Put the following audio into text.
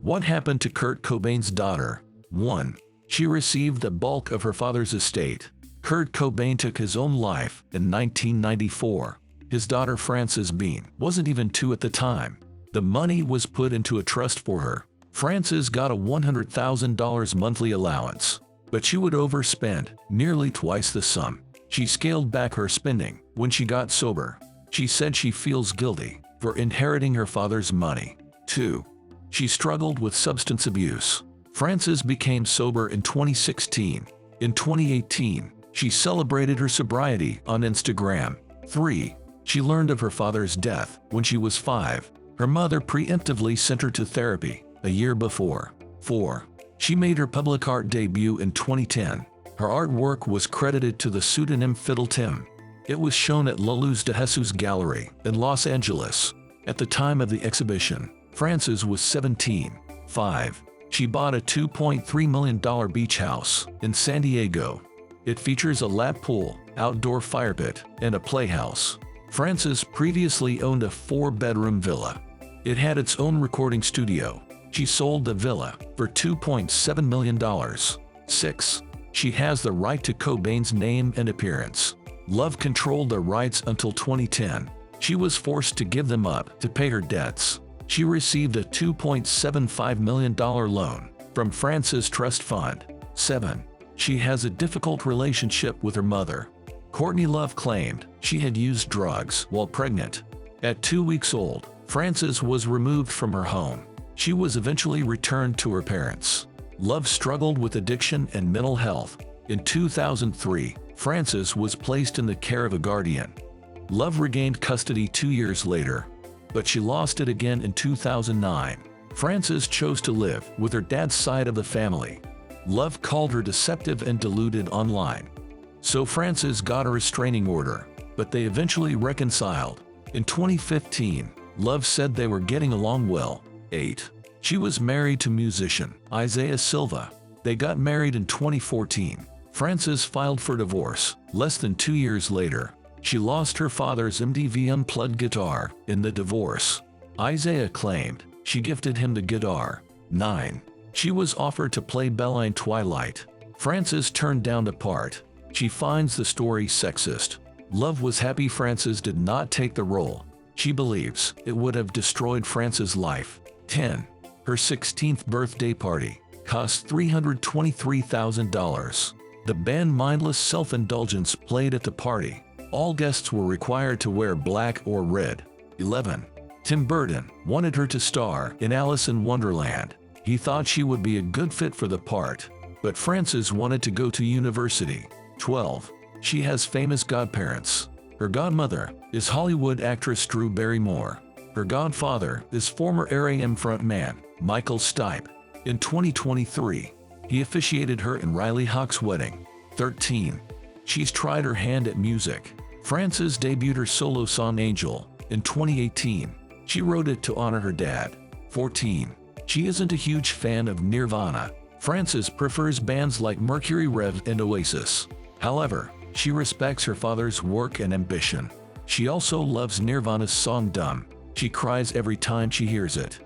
What happened to Kurt Cobain's daughter? 1. She received the bulk of her father's estate. Kurt Cobain took his own life in 1994. His daughter Frances Bean wasn't even 2 at the time. The money was put into a trust for her. Frances got a $100,000 monthly allowance, but she would overspend nearly twice the sum. She scaled back her spending when she got sober. She said she feels guilty for inheriting her father's money. 2. She struggled with substance abuse. Frances became sober in 2016. In 2018, she celebrated her sobriety on Instagram. 3. She learned of her father's death when she was 5. Her mother preemptively sent her to therapy a year before. 4. She made her public art debut in 2010. Her artwork was credited to the pseudonym Fiddle Tim. It was shown at La Luz de Jesus Gallery in Los Angeles. At the time of the exhibition, Frances was 17. 5. She bought a $2.3 million beach house in San Diego. It features a lap pool, outdoor fire pit, and a playhouse. Frances previously owned a 4-bedroom villa. It had its own recording studio. She sold the villa for $2.7 million. 6. She has the right to Cobain's name and appearance. Love controlled the rights until 2010. She was forced to give them up to pay her debts. She received a $2.75 million loan from Frances Trust Fund. 7. She has a difficult relationship with her mother. Courtney Love claimed she had used drugs while pregnant. At 2 weeks old, Frances was removed from her home. She was eventually returned to her parents. Love struggled with addiction and mental health. In 2003, Frances was placed in the care of a guardian. Love regained custody 2 years later, but she lost it again in 2009. Frances chose to live with her dad's side of the family. Love called her deceptive and deluded online. So Frances got a restraining order, but they eventually reconciled. In 2015, Love said they were getting along well. 8. She was married to musician Isaiah Silva. They got married in 2014. Frances filed for divorce. Less than 2 years later, she lost her father's MTV Unplugged guitar in the divorce. Isaiah claimed she gifted him the guitar. 9. She was offered to play Bella in Twilight. Frances turned down the part. She finds the story sexist. Love was happy Frances did not take the role. She believes it would have destroyed Frances' life. 10. Her 16th birthday party cost $323,000. The band Mindless Self-Indulgence played at the party. All guests were required to wear black or red. 11. Tim Burton wanted her to star in Alice in Wonderland. He thought she would be a good fit for the part, but Frances wanted to go to university. 12. She has famous godparents. Her godmother is Hollywood actress Drew Barrymore. Her godfather is former R.E.M. frontman Michael Stipe. In 2023, he officiated her and Riley Hawk's wedding. 13. She's tried her hand at music. Frances debuted her solo song Angel in 2018. She wrote it to honor her dad. 14. She isn't a huge fan of Nirvana. Frances prefers bands like Mercury Rev and Oasis. However, she respects her father's work and ambition. She also loves Nirvana's song Dumb. She cries every time she hears it.